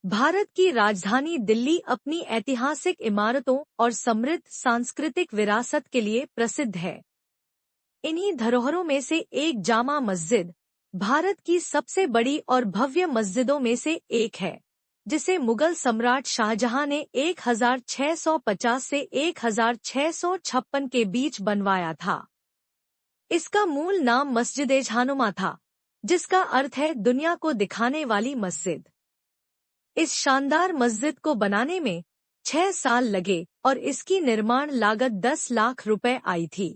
भारत की राजधानी दिल्ली अपनी ऐतिहासिक इमारतों और समृद्ध सांस्कृतिक विरासत के लिए प्रसिद्ध है। इन्हीं धरोहरों में से एक जामा मस्जिद भारत की सबसे बड़ी और भव्य मस्जिदों में से एक है, जिसे मुगल सम्राट शाहजहां ने 1650 से 1656 के बीच बनवाया था। इसका मूल नाम मस्जिद-ए-जहानुमा था, जिसका अर्थ है दुनिया को दिखाने वाली मस्जिद। इस शानदार मस्जिद को बनाने में 6 साल लगे और इसकी निर्माण लागत 10 लाख रुपए आई थी।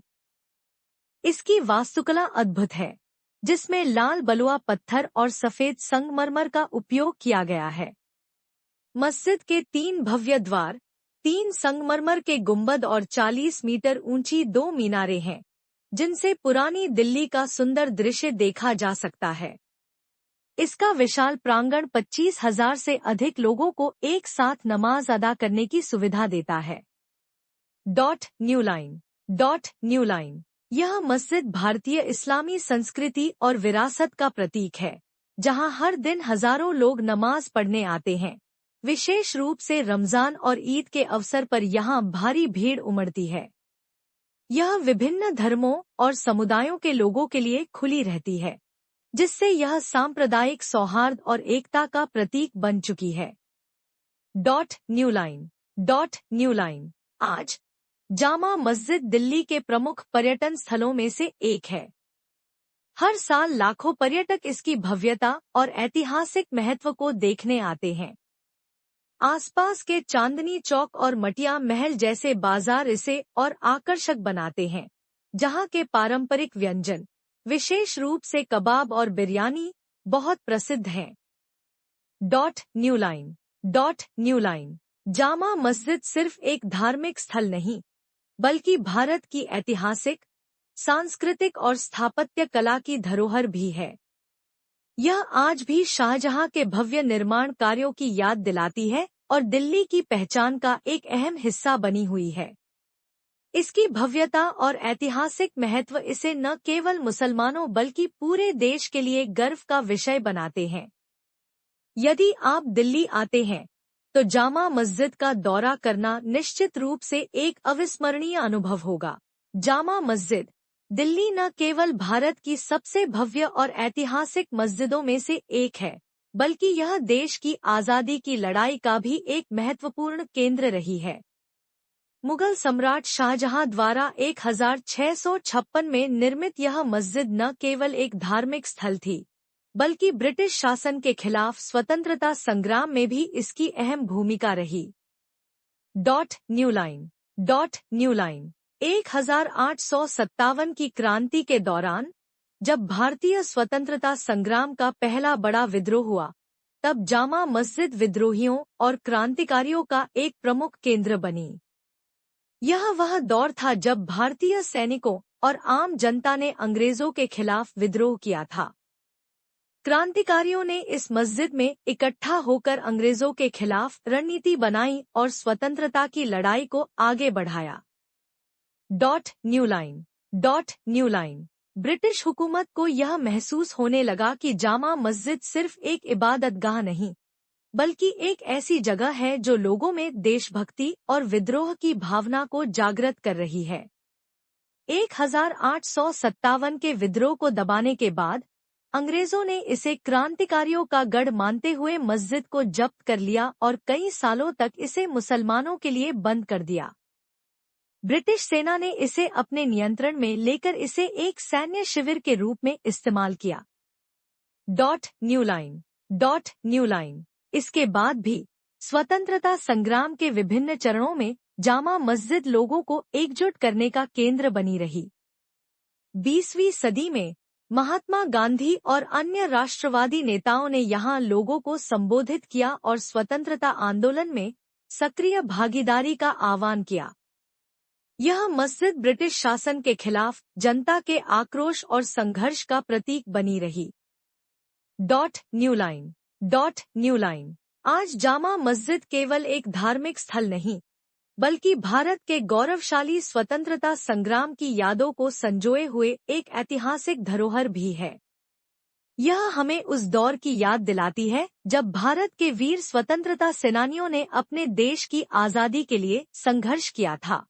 इसकी वास्तुकला अद्भुत है, जिसमें लाल बलुआ पत्थर और सफेद संगमरमर का उपयोग किया गया है। मस्जिद के 3 भव्य द्वार, 3 संगमरमर के गुंबद और 40 मीटर ऊंची 2 मीनारें हैं, जिनसे पुरानी दिल्ली का सुंदर दृश्य देखा जा सकता है। इसका विशाल प्रांगण 25,000 से अधिक लोगों को एक साथ नमाज अदा करने की सुविधा देता है। न्यू लाइन यह मस्जिद भारतीय इस्लामी संस्कृति और विरासत का प्रतीक है, जहां हर दिन हजारों लोग नमाज पढ़ने आते हैं। विशेष रूप से रमजान और ईद के अवसर पर यहां भारी भीड़ उमड़ती है। यह विभिन्न धर्मों और समुदायों के लोगों के लिए खुली रहती है, जिससे यह सांप्रदायिक सौहार्द और एकता का प्रतीक बन चुकी है। न्यू लाइन आज जामा मस्जिद दिल्ली के प्रमुख पर्यटन स्थलों में से एक है। हर साल लाखों पर्यटक इसकी भव्यता और ऐतिहासिक महत्व को देखने आते हैं। आसपास के चांदनी चौक और मटिया महल जैसे बाजार इसे और आकर्षक बनाते हैं, जहां के पारंपरिक व्यंजन, विशेष रूप से कबाब और बिरयानी, बहुत प्रसिद्ध हैं। न्यू लाइन जामा मस्जिद सिर्फ एक धार्मिक स्थल नहीं, बल्कि भारत की ऐतिहासिक, सांस्कृतिक और स्थापत्य कला की धरोहर भी है। यह आज भी शाहजहां के भव्य निर्माण कार्यों की याद दिलाती है और दिल्ली की पहचान का एक अहम हिस्सा बनी हुई है। इसकी भव्यता और ऐतिहासिक महत्व इसे न केवल मुसलमानों बल्कि पूरे देश के लिए गर्व का विषय बनाते हैं। यदि आप दिल्ली आते हैं, तो जामा मस्जिद का दौरा करना निश्चित रूप से एक अविस्मरणीय अनुभव होगा। जामा मस्जिद दिल्ली न केवल भारत की सबसे भव्य और ऐतिहासिक मस्जिदों में से एक है, बल्कि यह देश की आज़ादी की लड़ाई का भी एक महत्वपूर्ण केंद्र रही है। मुगल सम्राट शाहजहां द्वारा 1656 में निर्मित यह मस्जिद न केवल एक धार्मिक स्थल थी, बल्कि ब्रिटिश शासन के खिलाफ स्वतंत्रता संग्राम में भी इसकी अहम भूमिका रही। न्यू लाइन 1857 की क्रांति के दौरान, जब भारतीय स्वतंत्रता संग्राम का पहला बड़ा विद्रोह हुआ, तब जामा मस्जिद विद्रोहियों और क्रांतिकारियों का एक प्रमुख केंद्र बनी। यह वह दौर था जब भारतीय सैनिकों और आम जनता ने अंग्रेजों के खिलाफ विद्रोह किया था। क्रांतिकारियों ने इस मस्जिद में इकट्ठा होकर अंग्रेजों के खिलाफ रणनीति बनाई और स्वतंत्रता की लड़ाई को आगे बढ़ाया। न्यू लाइन ब्रिटिश हुकूमत को यह महसूस होने लगा कि जामा मस्जिद सिर्फ एक इबादतगाह नहीं, बल्कि एक ऐसी जगह है जो लोगों में देशभक्ति और विद्रोह की भावना को जागृत कर रही है। 1857 के विद्रोह को दबाने के बाद अंग्रेजों ने इसे क्रांतिकारियों का गढ़ मानते हुए मस्जिद को जब्त कर लिया और कई सालों तक इसे मुसलमानों के लिए बंद कर दिया। ब्रिटिश सेना ने इसे अपने नियंत्रण में लेकर इसे एक सैन्य शिविर के रूप में इस्तेमाल किया। न्यू लाइन इसके बाद भी स्वतंत्रता संग्राम के विभिन्न चरणों में जामा मस्जिद लोगों को एकजुट करने का केंद्र बनी रही। 20वीं सदी में महात्मा गांधी और अन्य राष्ट्रवादी नेताओं ने यहाँ लोगों को संबोधित किया और स्वतंत्रता आंदोलन में सक्रिय भागीदारी का आह्वान किया। यह मस्जिद ब्रिटिश शासन के खिलाफ जनता के आक्रोश और संघर्ष का प्रतीक बनी रही। न्यू लाइन आज जामा मस्जिद केवल एक धार्मिक स्थल नहीं, बल्कि भारत के गौरवशाली स्वतंत्रता संग्राम की यादों को संजोए हुए एक ऐतिहासिक धरोहर भी है। यह हमें उस दौर की याद दिलाती है जब भारत के वीर स्वतंत्रता सेनानियों ने अपने देश की आज़ादी के लिए संघर्ष किया था।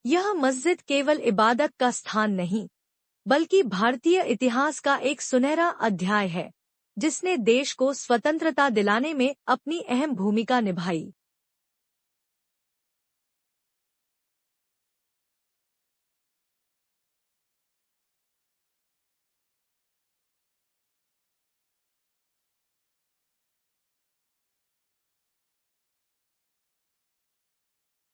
यह मस्जिद केवल इबादत का स्थान नहीं, बल्कि भारतीय इतिहास का एक सुनहरा अध्याय है, जिसने देश को स्वतंत्रता दिलाने में अपनी अहम भूमिका निभाई।